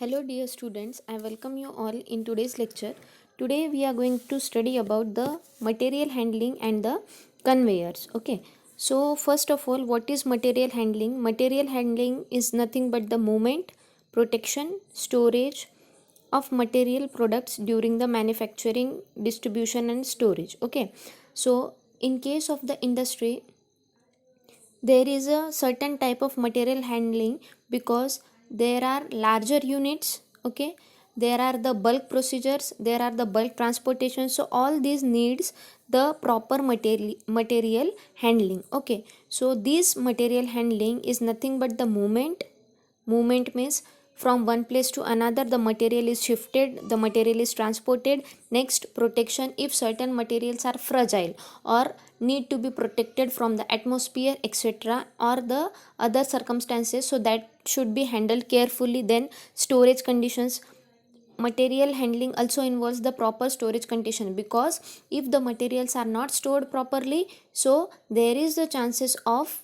Hello dear students, I welcome you all in today's lecture. Today we are going to study about the material handling and the conveyors. Okay. So first of all, what is material handling? Material handling is nothing but the movement, protection, storage of material products during the manufacturing, distribution and storage. Okay. So in case of the industry, there is a certain type of material handling because there are larger units. Okay, there are the bulk procedures, there are the bulk transportation, so all these needs the proper material handling. Okay, so this material handling is nothing but the movement means from one place to another the material is shifted, the material is transported. Next, protection, if certain materials are fragile or need to be protected from the atmosphere etc or the other circumstances, so that should be handled carefully. Then storage conditions, material handling also involves the proper storage condition, because if the materials are not stored properly, so there is the chances of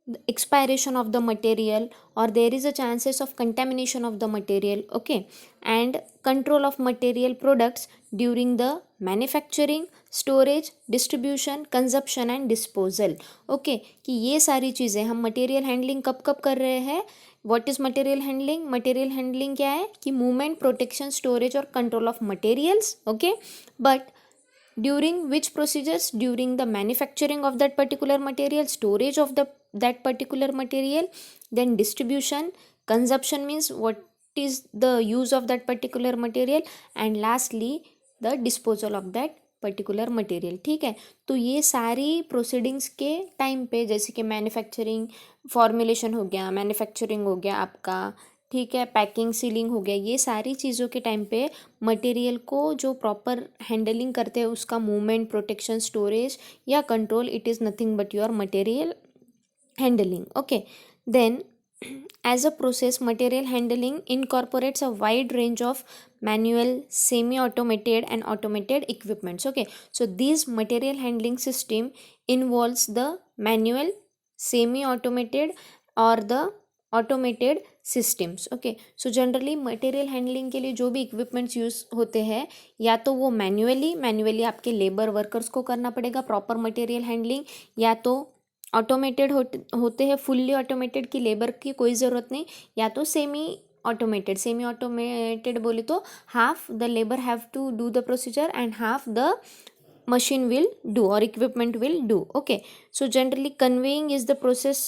the expiration of the material, or there is a chances of contamination of the material. Okay, and control of material products during the manufacturing, storage, distribution, consumption and disposal. Okay, कि ये सारी चीज़ें हम material handling कब कब कर रहे हैं. What is material handling? Material handling क्या है कि मूवमेंट, प्रोटेक्शन, स्टोरेज और control of materials. Okay, but during which procedures? During the manufacturing of that particular material, storage of that particular material, then distribution, consumption means what is the use of that particular material, and lastly the disposal of that particular material. ठीक है, तो ये सारी proceedings के time पे, जैसे कि manufacturing, formulation हो गया, मैन्युफैक्चरिंग हो गया आपका, ठीक है, पैकिंग, सीलिंग हो गया, ये सारी चीज़ों के टाइम पे मटेरियल को जो प्रॉपर हैंडलिंग करते हैं उसका मूवमेंट, प्रोटेक्शन, स्टोरेज या control, it is nothing but your material handling. Okay, then as a process, material handling incorporates a wide range of manual, semi automated and automated equipments. Okay, so this material handling system involves the manual, semi automated or the automated systems. Okay, so generally material handling के लिए जो भी equipments use होते हैं, या तो वो manually आपके लेबर वर्कर्स को करना पड़ेगा प्रॉपर मटेरियल हैंडलिंग, या तो ऑटोमेटेड होते हैं, फुल्ली ऑटोमेटेड की लेबर की कोई ज़रूरत नहीं, या तो सेमी ऑटोमेटेड बोले तो half the labour have to do the procedure and half the machine will do or equipment will do. Okay, so generally conveying is the process,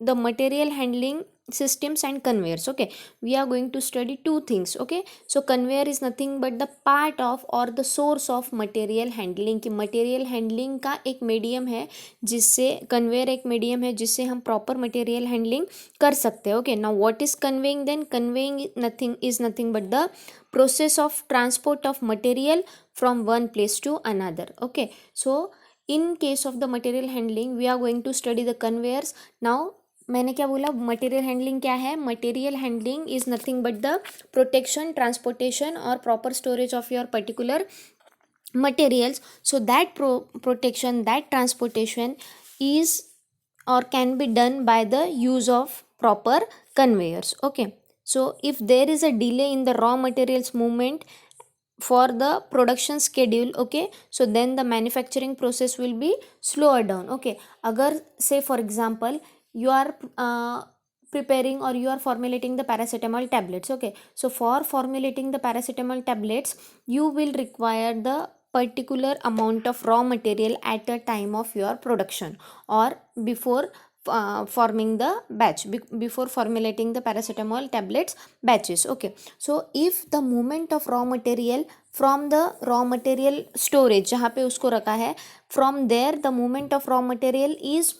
the material handling systems and conveyors. Okay, we are going to study two things. Okay, so conveyor is nothing but the part of or the source of material handling, कि material handling का एक medium है जिससे, conveyor एक medium है जिससे हम proper material handling कर सकते हैं. Okay, now what is conveying? Then conveying nothing but the process of transport of material from one place to another. Okay, so in case of the material handling we are going to study the conveyors. Now मैंने क्या बोला? Material handling क्या है? Material handling is nothing but the protection, transportation और proper storage of your particular materials, so that protection, that transportation is or can be done by the use of proper conveyors. Okay, so if there is a delay in the raw materials movement for the production schedule, okay, so then the manufacturing process will be slower down. Okay, agar say for example you are preparing or you are formulating the paracetamol tablets. Okay, so for formulating the paracetamol tablets you will require the particular amount of raw material at a time of your production or before forming the batch, before formulating the paracetamol tablets batches. Okay, so if the movement of raw material from the raw material storage जहाँ पे उसको रखा है, from there the movement of raw material is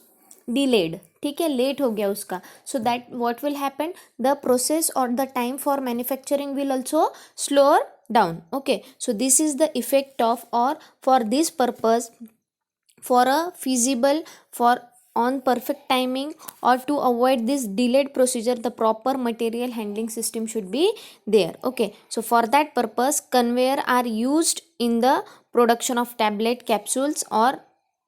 delayed, ठीक है, late हो गया उसका, so that what will happen, the process or the time for manufacturing will also slower down. Okay, so this is the effect of, or for this purpose, for a feasible, for on perfect timing or to avoid this delayed procedure, the proper material handling system should be there. Okay, so for that purpose conveyor are used in the production of tablet, capsules or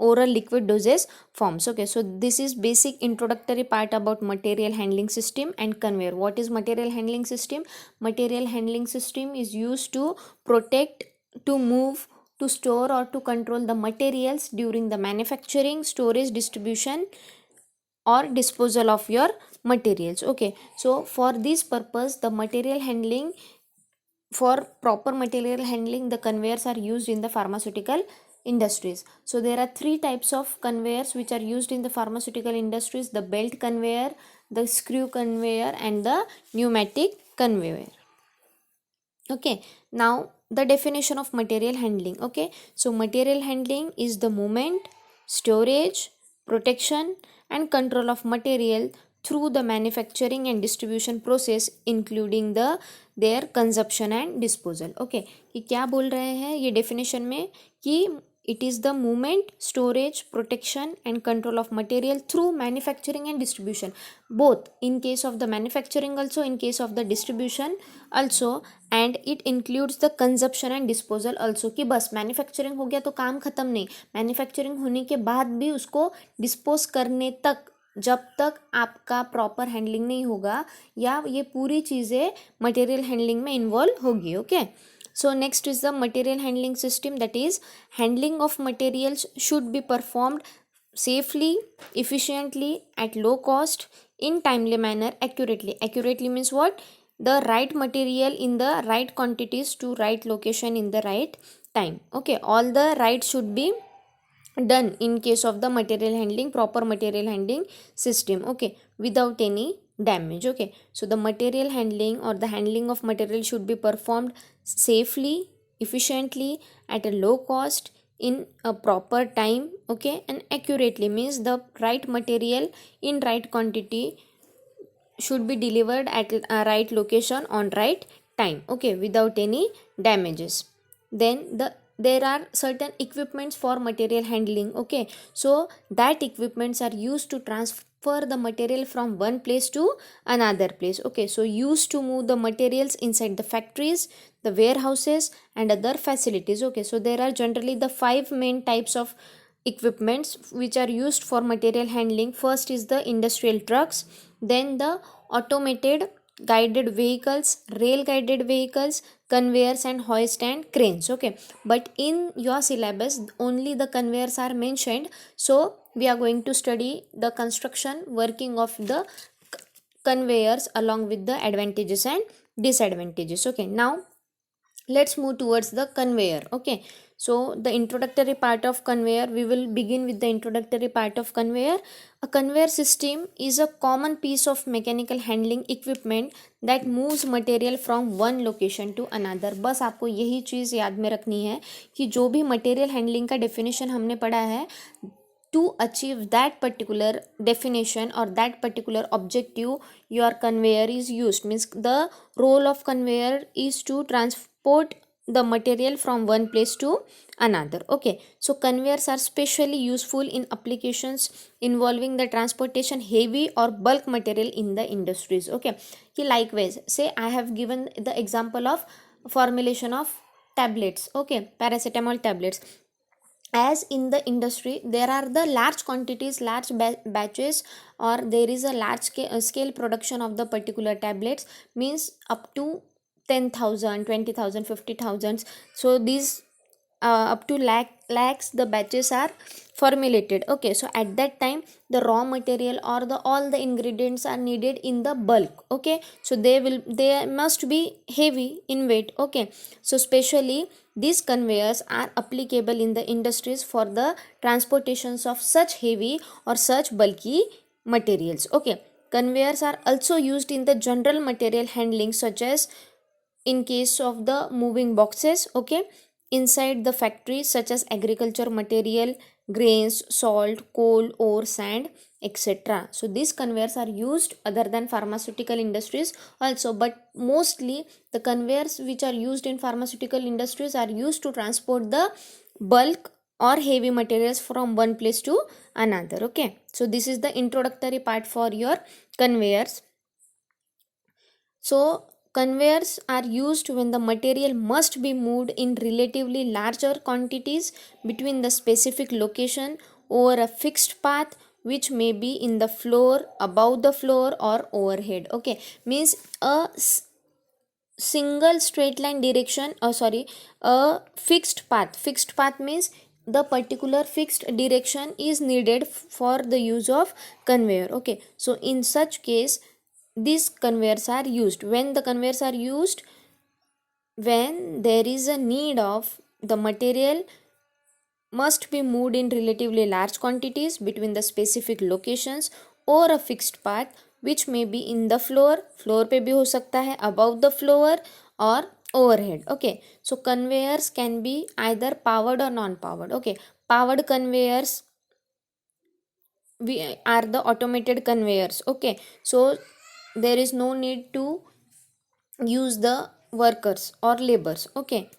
oral liquid dosage forms. Okay, so this is basic introductory part about material handling system and conveyor. What is material handling system? Material handling system is used to protect, to move, to store or to control the materials during the manufacturing, storage, distribution or disposal of your materials. Okay, so for this purpose, the material handling, for proper material handling, the conveyors are used in the pharmaceutical industries. So there are three types of conveyors which are used in the pharmaceutical industries: the belt conveyor, the screw conveyor and the pneumatic conveyor. Okay, now the definition of material handling. Okay, so material handling is the movement, storage, protection and control of material through the manufacturing and distribution process, including the their consumption and disposal. Okay, ये क्या बोल रहे हैं ये definition में कि it is the movement, storage, protection and control of material through manufacturing and distribution, both in case of the manufacturing also, in case of the distribution also, and it includes the consumption and disposal also. कि बस manufacturing हो गया तो काम ख़त्म नहीं, manufacturing होने के बाद भी उसको डिस्पोज करने तक, जब तक आपका प्रॉपर हैंडलिंग नहीं होगा या ये पूरी चीज़ें मटेरियल हैंडलिंग में इन्वॉल्व होगी. Okay, so next is the material handling system, that is handling of materials should be performed safely, efficiently, at low cost, in timely manner, accurately. Accurately means what? The right material in the right quantities to right location in the right time. Okay, all the right should be done in case of the material handling, proper material handling system. Okay, without any damage. Okay, so the material handling or the handling of material should be performed safely, efficiently, at a low cost, in a proper time. Okay, and accurately means the right material in right quantity should be delivered at a right location on right time. Okay, without any damages. Then there are certain equipments for material handling. Okay, so that equipments are used to transfer the material from one place to another place. Okay, so used to move the materials inside the factories, the warehouses and other facilities. Okay, so there are generally the five main types of equipments which are used for material handling. First is the industrial trucks, then the automated guided vehicles, rail guided vehicles, conveyors and hoist and cranes. Okay, but in your syllabus only the conveyors are mentioned, so we are going to study the construction working of the conveyors along with the advantages and disadvantages. Okay, now let's move towards the conveyor. Okay, so the introductory part of conveyor, we will begin with the introductory part of conveyor. A conveyor system is a common piece of mechanical handling equipment that moves material from one location to another. बस आपको यही चीज़ याद में रखनी है कि जो भी material handling का definition हमने पढ़ा है, to achieve that particular definition or that particular objective, your conveyor is used. Means the role of conveyor is to transport the material from one place to another. Okay, so conveyors are specially useful in applications involving the transportation heavy or bulk material in the industries. Okay, likewise, say I have given the example of formulation of tablets. Okay, paracetamol tablets. As in the industry there are the large quantities, large batches, or there is a large scale production of the particular tablets, means up to 10,000, 20,000, 50,000. So these up to lakhs the batches are formulated. Okay, so at that time the raw material or the all the ingredients are needed in the bulk. Okay, so they must be heavy in weight. Okay, so specially these conveyors are applicable in the industries for the transportations of such heavy or such bulky materials. Okay, conveyors are also used in the general material handling, such as in case of the moving boxes. Okay, inside the factory, such as agriculture material, grains, salt, coal, ore, sand, etc. So these conveyors are used other than pharmaceutical industries also, but mostly the conveyors which are used in pharmaceutical industries are used to transport the bulk or heavy materials from one place to another. Okay, so this is the introductory part for your conveyors. So conveyors are used when the material must be moved in relatively larger quantities between the specific location over a fixed path, which may be in the floor, above the floor, or overhead. Okay, means a single straight line direction, a fixed path means the particular fixed direction is needed for the use of conveyor. Okay, so in such case these conveyors are used. When the conveyors are used, when there is a need of the material must be moved in relatively large quantities between the specific locations or a fixed path, which may be in the floor पे भी हो सकता है, above the floor or overhead. Okay, so conveyors can be either powered or non powered. Okay, powered conveyors we are the automated conveyors. Okay, so there is no need to use the workers or labors. Okay,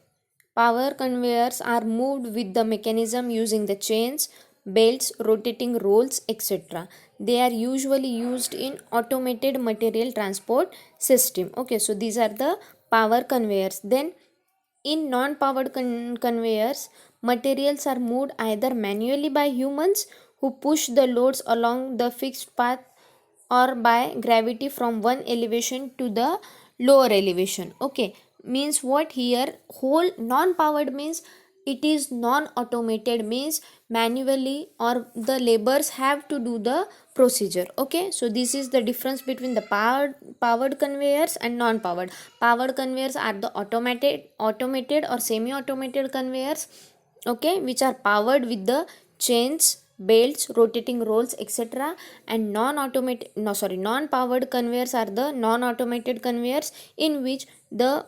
power conveyors are moved with the mechanism using the chains, belts, rotating rolls, etc. They are usually used in automated material transport system. Okay, so these are the power conveyors. Then in non-powered conveyors, materials are moved either manually by humans who push the loads along the fixed path, or by gravity from one elevation to the lower elevation. Okay, means what here, whole non-powered means it is non-automated, means manually or the laborers have to do the procedure. Okay, so this is the difference between the powered conveyors and non-powered. Powered conveyors are the automated or semi-automated conveyors, okay, which are powered with the chains, belts, rotating rolls, etc. And non-powered conveyors are the non-automated conveyors in which the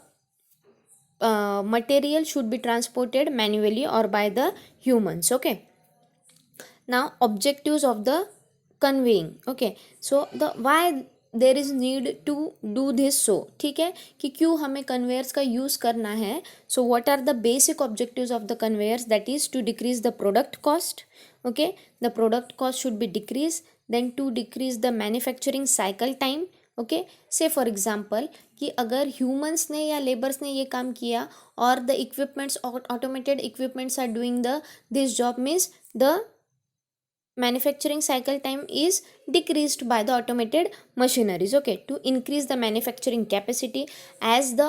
material should be transported manually or by the humans. Okay, now objectives of the conveying. Okay, so the why there is need to do this. So ठीक है कि क्यों हमें conveyors का use करना है. So what are the basic objectives of the conveyors, that is to decrease the product cost. Okay, the product cost should be decrease. Then to decrease the manufacturing cycle time. Okay, say for example कि अगर humans ने या labours ने ये काम किया और the equipments automated equipments are doing the this job, means the manufacturing cycle time is decreased by the automated machineries. Okay, to increase the manufacturing capacity, as the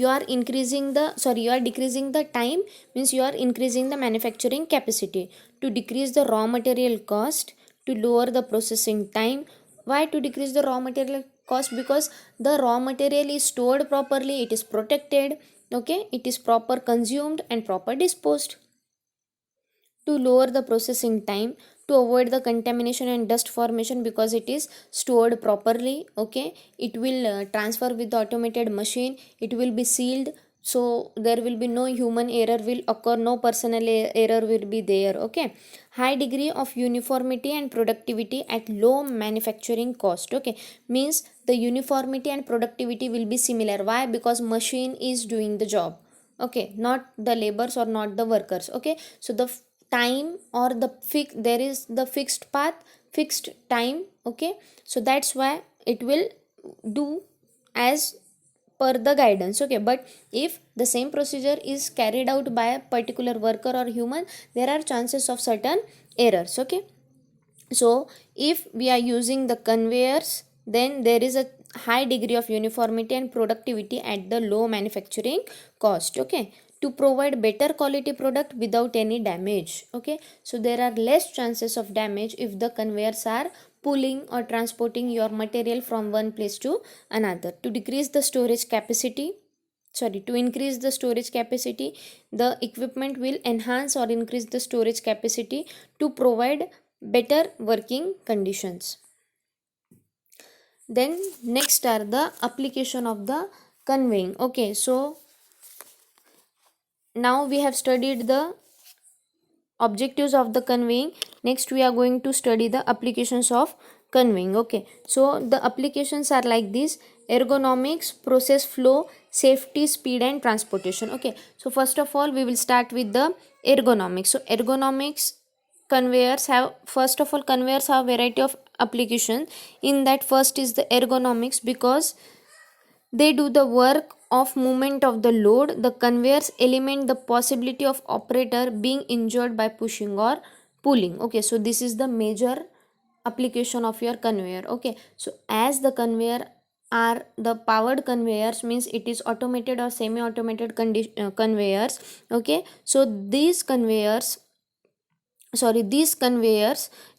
you are decreasing the time, means you are increasing the manufacturing capacity. To decrease the raw material cost, to lower the processing time. Why to decrease the raw material cost? Because the raw material is stored properly, it is protected. Okay, it is proper consumed and proper disposed. To lower the processing time, to avoid the contamination and dust formation, because it is stored properly. Okay, it will transfer with the automated machine, it will be sealed, so there will be no human error will occur, no personal error will be there. Okay, high degree of uniformity and productivity at low manufacturing cost. Okay, means the uniformity and productivity will be similar. Why? Because machine is doing the job. Okay, not the laborers or not the workers. Okay, so the time or there is the fixed path, fixed time. Okay, so that's why it will do as per the guidance. Okay, but if the same procedure is carried out by a particular worker or human, there are chances of certain errors. Okay, so if we are using the conveyors, then there is a high degree of uniformity and productivity at the low manufacturing cost. Okay, to provide better quality product without any damage. Okay, so there are less chances of damage if the conveyors are pulling or transporting your material from one place to another. To decrease the storage capacity, to increase the storage capacity, the equipment will enhance or increase the storage capacity to provide better working conditions. Then next are the application of the conveying. Okay, so now we have studied the objectives of the conveying. Next we are going to study the applications of conveying. Okay, so the applications are like this: ergonomics, process flow, safety, speed and transportation. Okay, so first of all we will start with the ergonomics. So ergonomics, conveyors have variety of applications. In that, first is the ergonomics, because they do the work of movement of the load. The conveyors eliminate the possibility of operator being injured by pushing or pulling. Okay, so this is the major application of your conveyor. Okay, so as the conveyor are the powered conveyors, means it is automated or semi automated conveyors. Okay, so these conveyors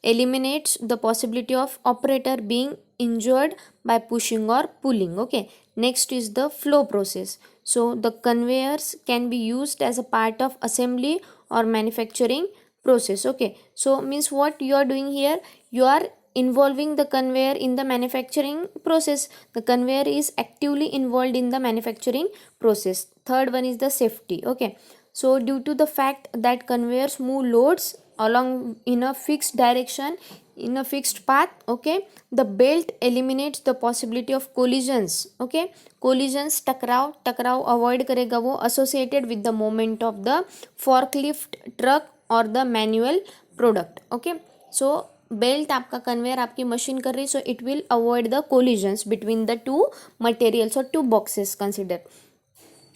eliminates the possibility of operator being injured by pushing or pulling. Okay, next is the flow process. So the conveyors can be used as a part of assembly or manufacturing process. Okay, so means what you are doing here, you are involving the conveyor in the manufacturing process. The conveyor is actively involved in the manufacturing process. Third one is the safety. Okay, so due to the fact that conveyors move loads along in a fixed direction, in a fixed path. Okay, the belt eliminates the possibility of collisions. Okay, collisions, टकराव avoid करेगा वो associated with the movement of the forklift, truck or the manual product. Okay, so belt आपका conveyor आपकी machine कर रही, so it will avoid the collisions between the two materials और two boxes consider.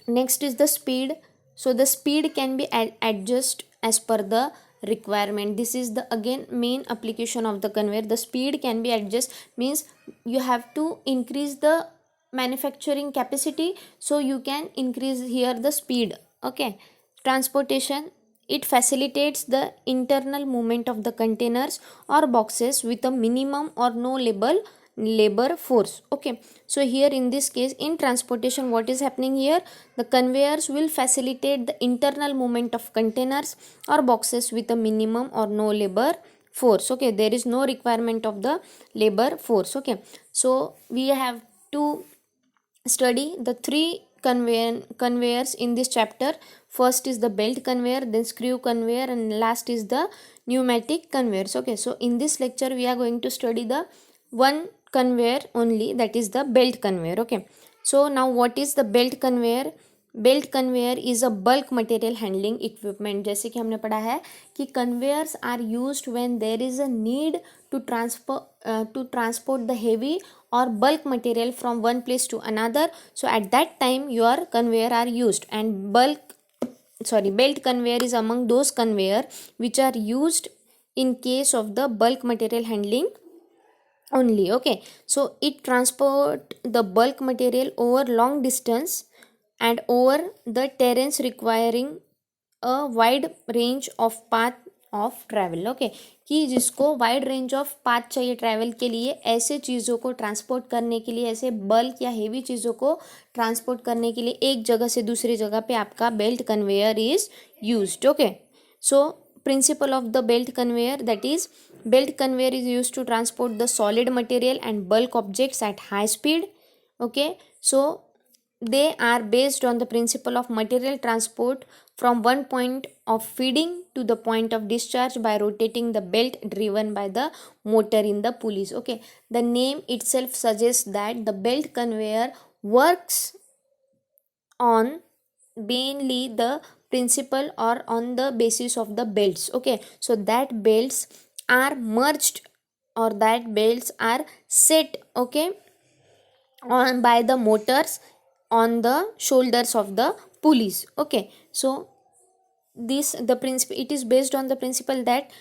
Next is the speed. So the speed can be adjust as per the requirement. This is the again main application of the conveyor. The speed can be adjust, means you have to increase the manufacturing capacity, so you can increase here the speed. Okay, transportation, it facilitates the internal movement of the containers or boxes with a minimum or no labor force. Okay, so here in this case, in transportation, what is happening here, the conveyors will facilitate the internal movement of containers or boxes with a minimum or no labor force. Okay, there is no requirement of the labor force. Okay, so we have to study the three conveyors in this chapter. First is the belt conveyor, then screw conveyor, and last is the pneumatic conveyors. Okay, so in this lecture we are going to study the one conveyor only, that is the belt conveyor. Okay, so now what is the belt conveyor? Belt conveyor is a bulk material handling equipment. जैसे कि हमने पढ़ा है कि conveyors are used when there is a need to transport the heavy or bulk material from one place to another. So at that time your conveyor are used, and belt conveyor is among those conveyor which are used in case of the bulk material handling only. Okay, so it transport the bulk material over long distance and over the terrains requiring a wide range of path of travel. Okay, कि जिसको wide range of path चाहिए travel के लिए, ऐसे चीज़ों को transport करने के लिए, ऐसे बल्क या हेवी चीज़ों को ट्रांसपोर्ट करने के लिए एक जगह से दूसरी जगह पे आपका belt conveyor is used. Okay, so principle of the belt conveyor, that is belt conveyor is use to transport the solid material and bulk objects at high speed. Okay, so they are based on the principle of material transport from one point of feeding to the point of discharge by rotating the belt driven by the motor in the pulleys. Okay, the name itself suggests that the belt conveyor works on mainly the principle or on the basis of the belts. Okay, so that belts are merged or that belts are set, okay, on by the motors on the shoulders of the pulleys. Okay, so the principle, it is based on the principle that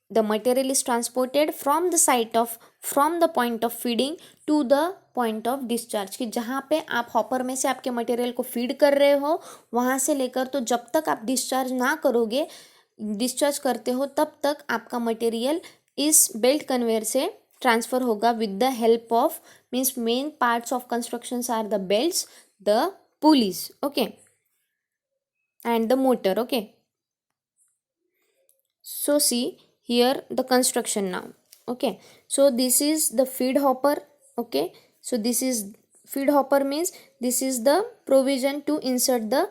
the material is transported from the point of feeding to the point of discharge. कि जहाँ पे आप hopper में से आपके material को feed कर रहे हो, वहाँ से लेकर तो जब तक आप डिस्चार्ज करते हो, तब तक आपका मटेरियल इस बेल्ट कन्वेयर से ट्रांसफर होगा with the help of, means main parts of constructions are the belts, the pulleys, okay, and the motor. Okay, so see here the construction now. Okay, so this is the feed hopper. Okay, so this is feed hopper, means this is the provision to insert the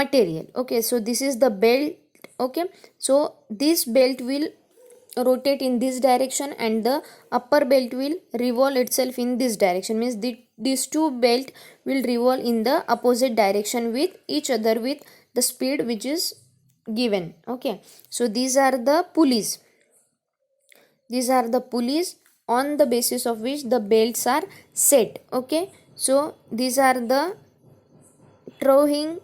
material. Okay, so this is the belt. Okay, so this belt will rotate in this direction and the upper belt will revolve itself in this direction, means these two belt will revolve in the opposite direction with each other with the speed which is given. Okay, so these are the pulleys on the basis of which the belts are set. Okay, So these are the throwing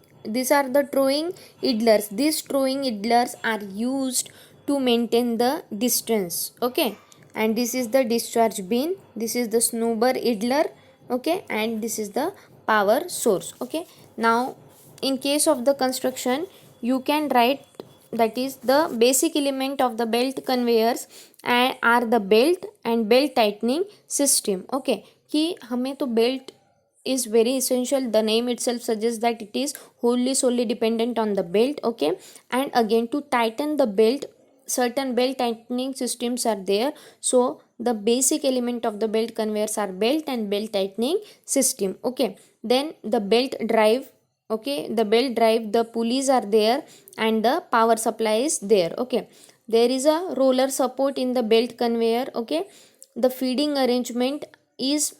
idlers. These throwing idlers are used to maintain the distance. Okay, and this is the discharge bin, this is the snowball idler. Okay, and this is the power source. Okay, now in case of the construction, you can write that is the basic element of the belt conveyors and are the belt and belt tightening system. Okay, कि हमें तो belt is very essential. The name itself suggests that it is wholly solely dependent on the belt. Okay, and again, to tighten the belt, certain belt tightening systems are there. So the basic element of the belt conveyors are belt and belt tightening system. Okay, then the belt drive. Okay, the belt drive, the pulleys are there and the power supply is there. Okay, there is a roller support in the belt conveyor. Okay, the feeding arrangement is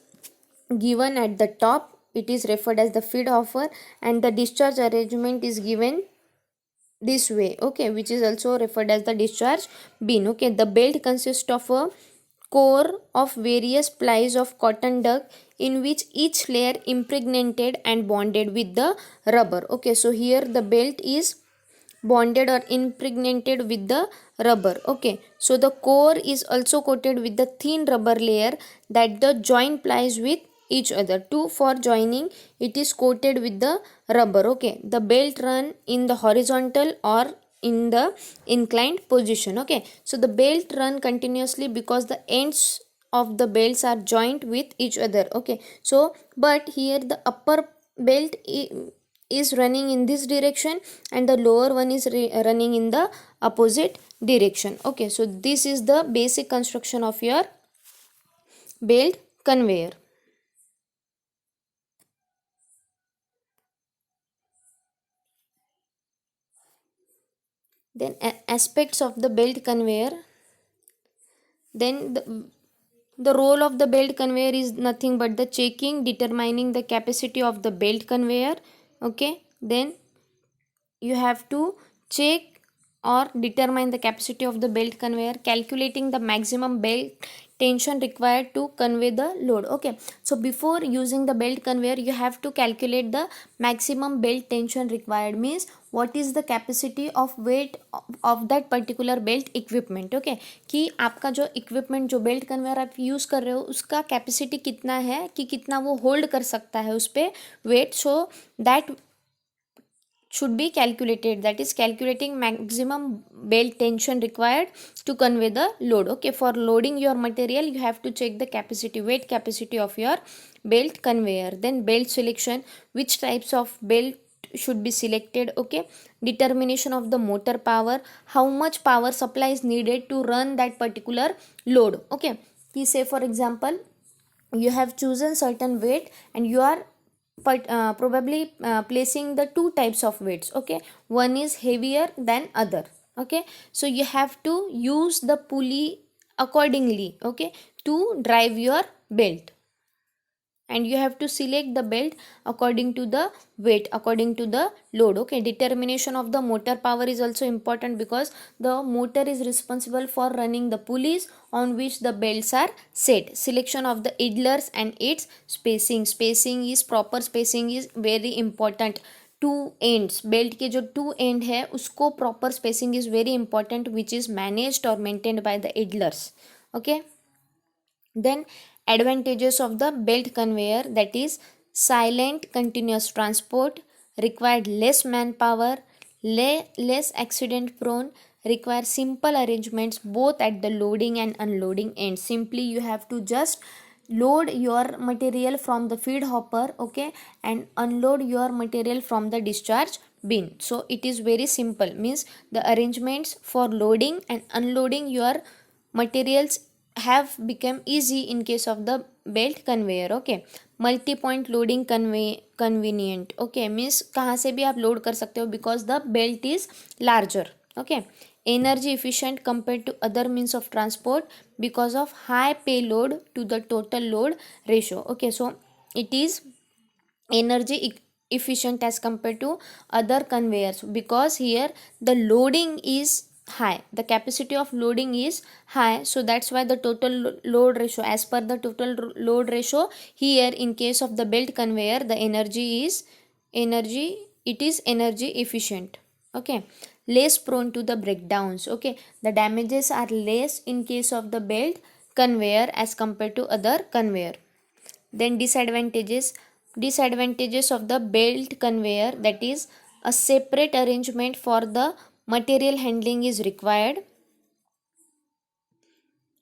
given at the top, it is referred as the feed offer, and the discharge arrangement is given this way. Okay, which is also referred as the discharge bin. Okay, the belt consists of a core of various plies of cotton duck in which each layer impregnated and bonded with the rubber. Okay, so here the belt is bonded or impregnated with the rubber. Okay, so the core is also coated with the thin rubber layer that the joint plies with each other. To for joining, it is coated with the rubber. Okay, the belt run in the horizontal or in the inclined position. Okay, so the belt run continuously because the ends of the belts are joined with each other. Okay, so but here the upper belt is running in this direction and the lower one is running in the opposite direction. Okay, so this is the basic construction of your belt conveyor. Then aspects of the belt conveyor. Then the role of the belt conveyor is nothing but the checking, determining the capacity of the belt conveyor. Okay, then you have to check or determine the capacity of the belt conveyor, calculating the maximum belt tension required to convey the load. Okay, so before using the belt conveyor, you have to calculate the maximum belt tension required, means what is the capacity of weight of that particular belt equipment. Okay, कि आपका जो equipment जो belt conveyor आप use कर रहे हो उसका capacity कितना है, कि कितना वो hold कर सकता है उस पर weight, so that should be calculated, that is calculating maximum belt tension required to convey the load. Okay, for loading your material you have to check the capacity, weight capacity of your belt conveyor. Then belt selection, which types of belt should be selected. Okay, determination of the motor power, how much power supply is needed to run that particular load. Okay, say for example you have chosen certain weight and you are but probably placing the two types of weights. Okay, one is heavier than other. Okay, so you have to use the pulley accordingly. Okay, to drive your belt, and you have to select the belt according to the weight, according to the load. Okay, determination of the motor power is also important because the motor is responsible for running the pulleys on which the belts are set. Selection of the idlers and its spacing, is proper spacing is very important. Two ends, belt के जो two end है उसको proper spacing is very important, which is managed और maintained by the idlers. Okay, then advantages of the belt conveyor, that is silent continuous transport, required less manpower, less accident prone, require simple arrangements both at the loading and unloading end. Simply you have to just load your material from the feed hopper. Okay, and unload your material from the discharge bin. So it is very simple, means the arrangements for loading and unloading your materials have become easy in case of the belt conveyor. Okay, multi point loading convenient. Okay, means कहाँ से भी आप load कर सकते हो because the belt is larger. Okay, energy efficient compared to other means of transport because of high payload to the total load ratio. Okay, so it is energy efficient as compared to other conveyors because here the loading is high, the capacity of loading is high, so that's why the total load ratio, as per the total load ratio here, in case of the belt conveyor, the energy it is energy efficient. Okay, less prone to the breakdowns. Okay, the damages are less in case of the belt conveyor as compared to other conveyor. Then disadvantages of the belt conveyor, that is a separate arrangement for the material handling is required.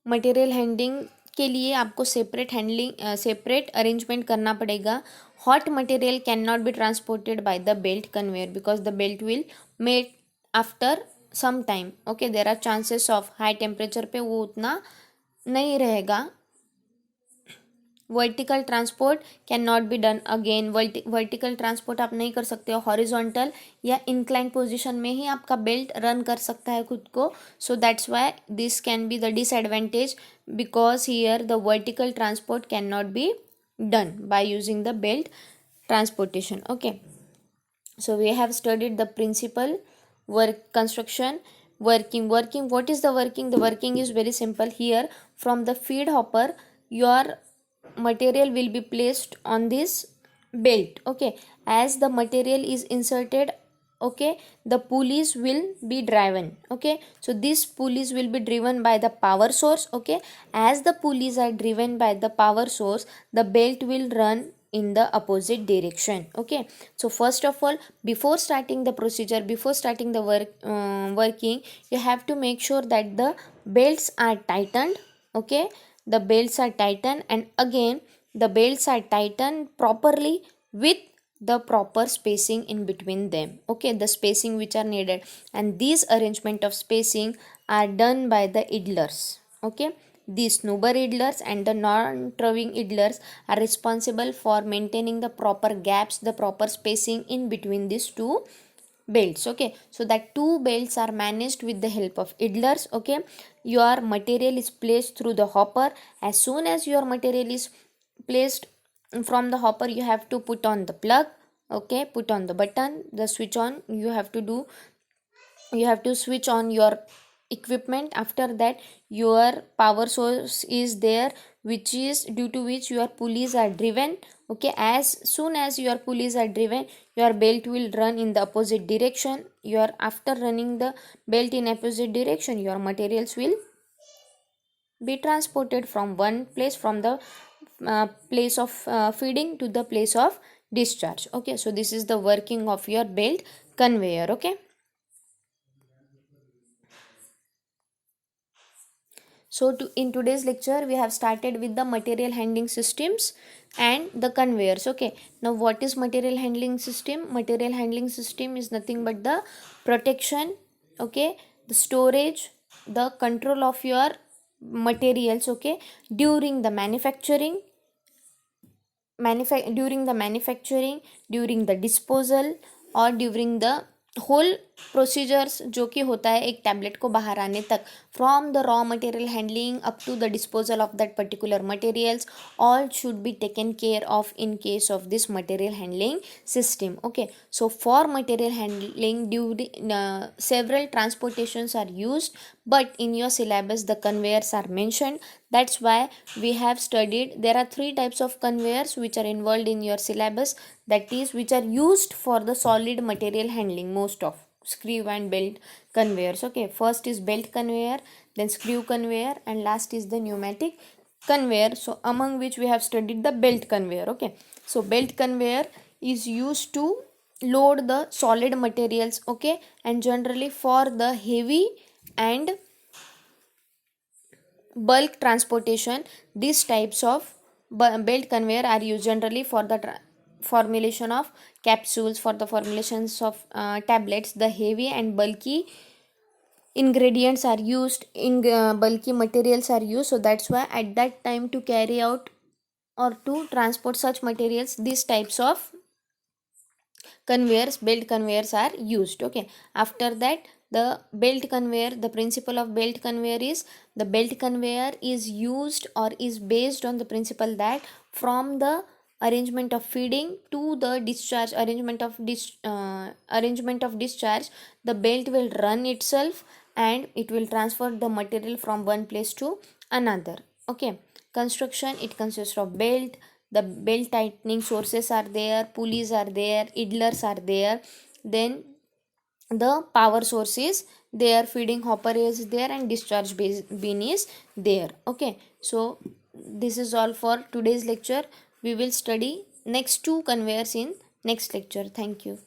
Material handling के लिए आपको separate arrangement करना पड़ेगा. Hot material can not be transported by the belt conveyor because the belt will melt after some time. Okay, there are chances of high temperature पे वो उतना नहीं रहेगा. Vertical transport can not be done again. Vertical transport आप नहीं कर सकते हो. हॉरिजॉन्टल या इंक्लाइन पोजीशन में ही आपका बेल्ट रन कर सकता है खुद को. So that's why this can be the disadvantage because here the vertical transport can not be done by using the belt transportation. Okay, so we have studied the principle, work, construction, working. What is the working? The working is very simple. Here from the feed hopper, your material will be placed on this belt. Okay, as the material is inserted, okay, the pulleys will be driven. Okay, so these pulleys will be driven by the power source. Okay, as the pulleys are driven by the power source, the belt will run in the opposite direction. Okay, so first of all, before starting the procedure, before starting the working, you have to make sure that the belts are tightened. Okay, the belts are tightened, and again the belts are tightened properly with the proper spacing in between them. Okay, the spacing which are needed, and these arrangement of spacing are done by the idlers. Okay, these snubber idlers and the non-throwing idlers are responsible for maintaining the proper gaps, the proper spacing in between these two belts. Okay, so that two belts are managed with the help of idlers. Okay, your material is placed through the hopper. As soon as your material is placed from the hopper, you have to put on the plug. Okay, put on the button, the switch on. You have to switch on your equipment. After that, your power source is there, which is due to which your pulleys are driven. Okay, as soon as your pulleys are driven, your belt will run in the opposite direction. After running the belt in opposite direction, your materials will be transported from one place, from the place of feeding to the place of discharge. Okay, so this is the working of your belt conveyor. Okay, so in today's lecture we have started with the material handling systems and the conveyors. Okay, now what is material handling system? Material handling system is nothing but the protection, okay, the storage, the control of your materials, okay, during the manufacturing, during the disposal, और during the whole procedures जो कि होता है एक tablet को बाहर आने तक, from the raw material handling up to the disposal of that particular materials, all should be taken care of in case of this material handling system. Okay, so for material handling during several transportations are used, but in your syllabus the conveyors are mentioned. That's why we have studied. There are three types of conveyors which are involved in your syllabus, that is which are used for the solid material handling, most of screw and belt conveyors. Okay, first is belt conveyor, then screw conveyor, and last is the pneumatic conveyor. So among which we have studied the belt conveyor. Okay, so belt conveyor is used to load the solid materials. Okay, and generally for the heavy and bulk transportation, these types of belt conveyor are used generally for the formulation of capsules, for the formulations of tablets. The heavy and bulky ingredients are used, in bulky materials are used, so that's why at that time to carry out or to transport such materials, these types of conveyors, belt conveyors are used. Okay, after that, the belt conveyor, the principle of belt conveyor is, the belt conveyor is used or is based on the principle that from the arrangement of feeding to the discharge, arrangement of discharge, the belt will run itself, and it will transfer the material from one place to another. Okay, construction, it consists of belt. The belt tightening sources are there, pulleys are there, idlers are there. Then the power source is there, feeding hopper is there, and discharge bin is there. Okay, so this is all for today's lecture. We will study next two conveyors in next lecture. Thank you.